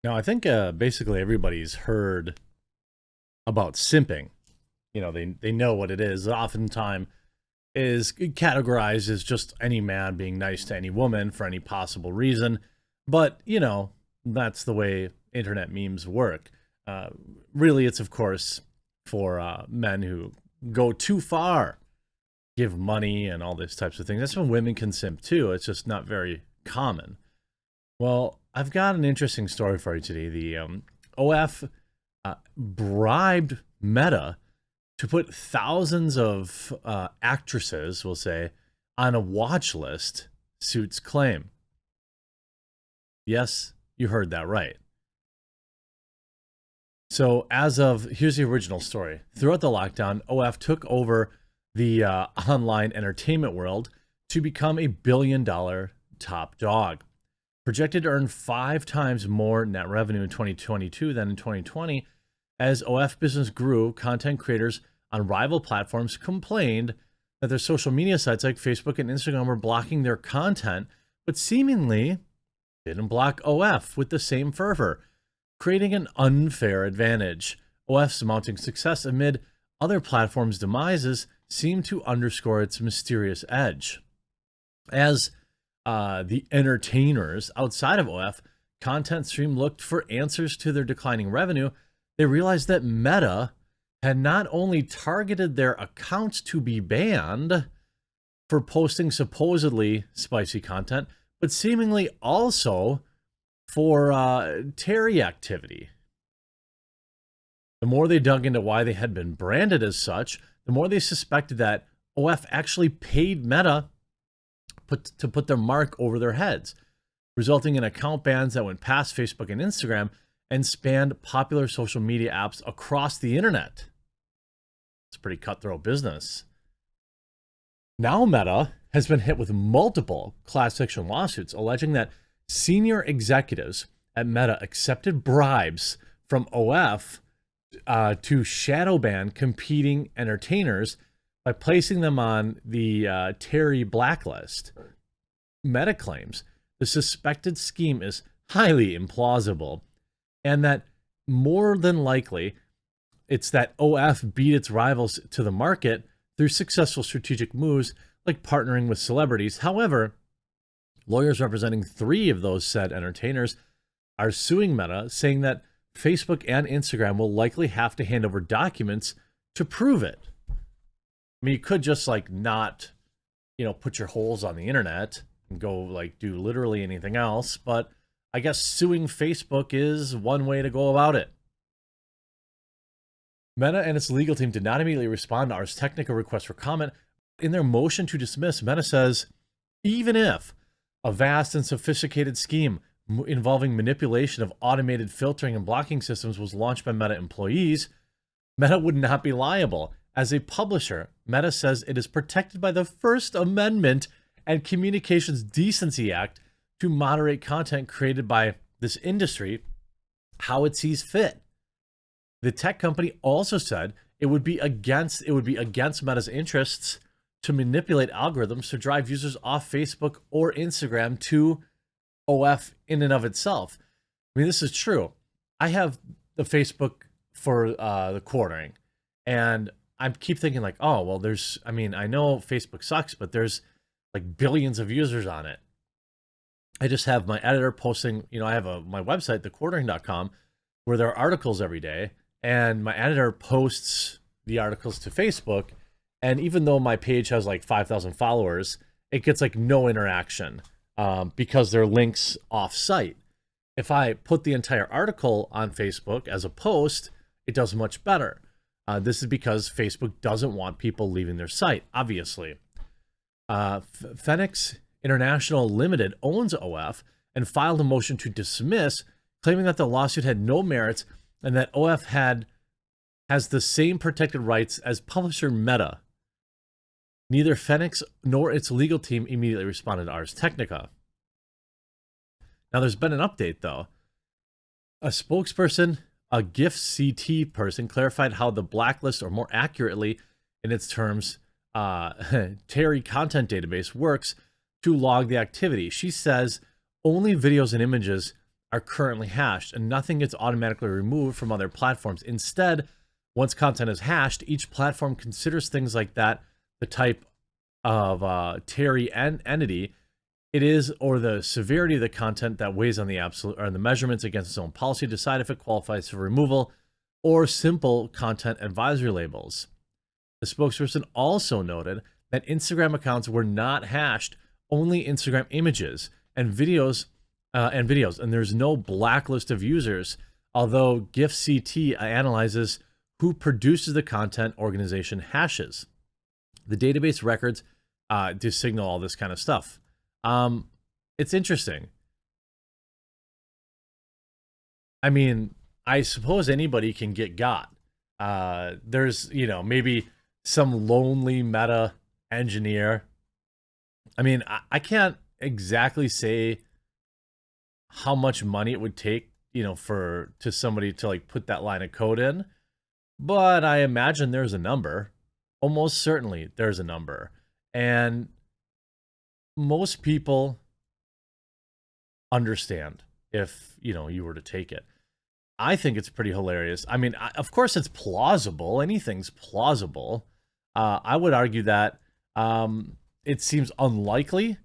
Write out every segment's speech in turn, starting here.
Now, I think basically everybody's heard about simping. They know what it is. Oftentimes is categorized as just any man being nice to any woman for any possible reason. But, that's the way internet memes work. Uh, really, it's, of course, for men who go too far, give money and all these types of things. That's when women can simp too. It's just not very common. Well, I've got an interesting story for you today. The OF bribed Meta to put thousands of actresses, we'll say, on a watch list, suits claim. Yes, you heard that right. So, here's the original story. Throughout the lockdown, OF took over the online entertainment world to become a $1 billion top dog. Projected to earn 5 times more net revenue in 2022 than in 2020. As OF business grew, content creators on rival platforms complained that their social media sites like Facebook and Instagram were blocking their content, but seemingly didn't block OF with the same fervor, creating an unfair advantage. OF's mounting success amid other platforms' demises seemed to underscore its mysterious edge. As the entertainers outside of OF content stream looked for answers to their declining revenue, they realized that Meta had not only targeted their accounts to be banned for posting supposedly spicy content, but seemingly also for Terry activity. The more they dug into why they had been branded as such, the more they suspected that OF actually paid Meta to put their mark over their heads, resulting in account bans that went past Facebook and Instagram and spanned popular social media apps across the internet. It's a pretty cutthroat business. Now Meta has been hit with multiple class action lawsuits alleging that senior executives at Meta accepted bribes from OF to shadow ban competing entertainers by placing them on the Terry blacklist. Meta claims the suspected scheme is highly implausible and that more than likely it's that OF beat its rivals to the market through successful strategic moves like partnering with celebrities. However, lawyers representing 3 of those said entertainers are suing Meta, saying that Facebook and Instagram will likely have to hand over documents to prove it. I mean, you could just not, put your holes on the internet and go do literally anything else. But I guess suing Facebook is one way to go about it. Meta and its legal team did not immediately respond to Ars Technica request for comment. In their motion to dismiss, Meta says, even if a vast and sophisticated scheme involving manipulation of automated filtering and blocking systems was launched by Meta employees, Meta would not be liable. As a publisher, Meta says it is protected by the First Amendment and Communications Decency Act to moderate content created by this industry how it sees fit. The tech company also said it would be against Meta's interests to manipulate algorithms to drive users off Facebook or Instagram to OF in and of itself. I mean, this is true. I have the Facebook for the quartering, and I keep thinking oh, well, I know Facebook sucks, but there's billions of users on it. I just have my editor posting, I have my website, thequartering.com, where there are articles every day, and my editor posts the articles to Facebook, and even though my page has 5,000 followers, it gets no interaction because they're links off-site. If I put the entire article on Facebook as a post, it does much better. This is because Facebook doesn't want people leaving their site, obviously. Phoenix International Limited owns OF and filed a motion to dismiss, claiming that the lawsuit had no merits and that OF has the same protected rights as publisher Meta. Neither Phoenix nor its legal team immediately responded to Ars Technica. Now, there's been an update, though. A spokesperson, a GIF CT person, clarified how the blacklist, or more accurately in its terms, Terry content database works to log the activity. She says only videos and images are currently hashed, and nothing gets automatically removed from other platforms. Instead, once content is hashed, each platform considers things like that, the type of Terry entity it is, or the severity of the content that weighs on the absolute or the measurements against its own policy, decide if it qualifies for removal, or simple content advisory labels. The spokesperson also noted that Instagram accounts were not hashed, only Instagram images and videos, and there's no blacklist of users, although GIFCT analyzes who produces the content organization hashes. The database records do signal all this kind of stuff. It's interesting. I mean, I suppose anybody can get got. There's, maybe some lonely meta engineer. I mean, I can't exactly say how much money it would take, to somebody to like put that line of code in, but I imagine there's a number. Almost certainly there's a number. And most people understand if, you were to take it. I think it's pretty hilarious. I mean, of course it's plausible. Anything's plausible. I would argue that it seems unlikely,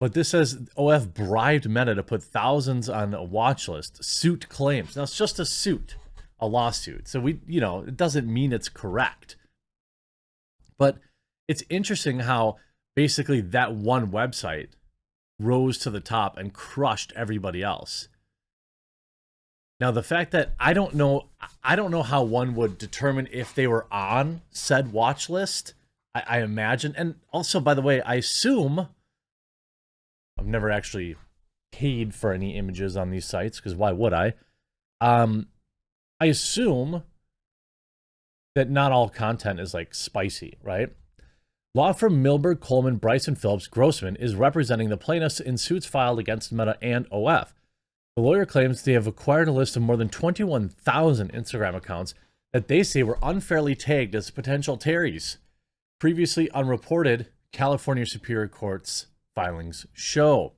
but this says OF bribed Meta to put thousands on a watch list. Suit claims. Now, it's just a suit, a lawsuit. So it doesn't mean it's correct. But it's interesting how basically that one website rose to the top and crushed everybody else. Now, the fact that I don't know how one would determine if they were on said watch list, I imagine. And also, by the way, I assume, I've never actually paid for any images on these sites, because why would I? I assume that not all content is like spicy, right? Law firm Milberg, Coleman, Bryson, Phillips, Grossman is representing the plaintiffs in suits filed against Meta and OF. The lawyer claims they have acquired a list of more than 21,000 Instagram accounts that they say were unfairly tagged as potential Terrys. Previously unreported, California Superior Court's filings show.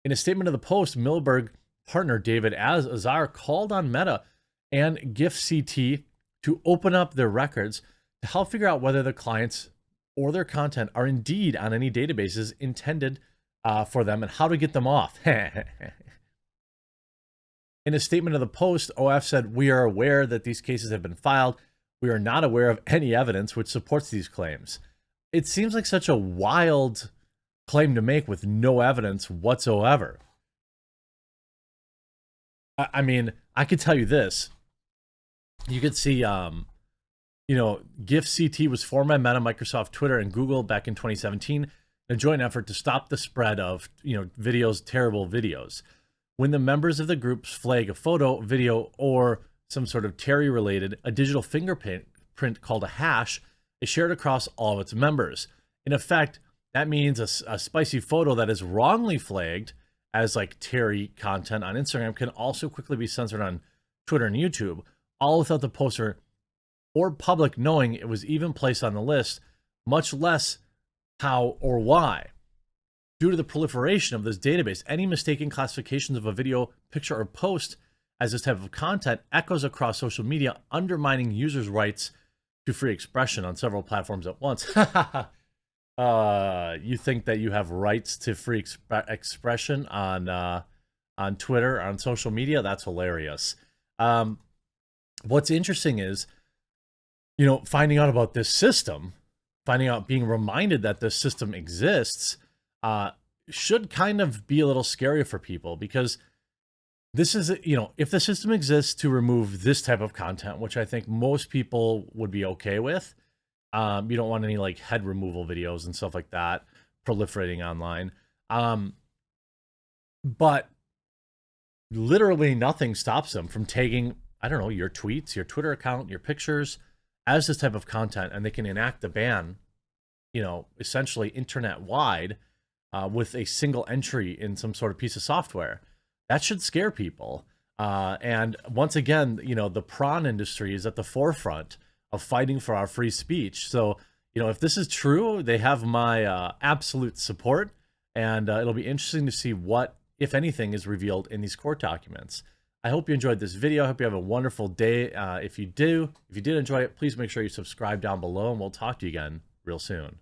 In a statement to the Post, Milberg partner David Azar called on Meta and GIFCT to open up their records to help figure out whether the clients or their content are indeed on any databases intended for them and how to get them off. In a statement to the Post, OF said, "We are aware that these cases have been filed. We are not aware of any evidence which supports these claims." It seems like such a wild claim to make with no evidence whatsoever. I mean, I could tell you this. You could see, GIFCT was formed by Meta, Microsoft, Twitter, and Google back in 2017, a joint effort to stop the spread of, terrible videos. When the members of the groups flag a photo, video, or some sort of Terry-related, a digital fingerprint called a hash is shared across all of its members. In effect, that means a spicy photo that is wrongly flagged as like Terry content on Instagram can also quickly be censored on Twitter and YouTube, all without the poster or public knowing it was even placed on the list, much less how or why. Due to the proliferation of this database, any mistaken classifications of a video, picture, or post as this type of content echoes across social media, undermining users' rights to free expression on several platforms at once. You think that you have rights to free expression on Twitter, on social media? That's hilarious. What's interesting is, finding out about this system, being reminded that this system exists, should kind of be a little scary for people, because this is, if the system exists to remove this type of content, which I think most people would be okay with, you don't want any like head removal videos and stuff like that proliferating online. But literally nothing stops them from tagging, I don't know, your tweets, your Twitter account, your pictures as this type of content, and they can enact the ban, essentially internet wide, with a single entry in some sort of piece of software. That should scare people. And once again, the prawn industry is at the forefront of fighting for our free speech. So, if this is true, they have my absolute support, and it'll be interesting to see what if anything, is revealed in these court documents. I hope you enjoyed this video. I hope you have a wonderful day. If you did enjoy it, please make sure you subscribe down below, and we'll talk to you again real soon.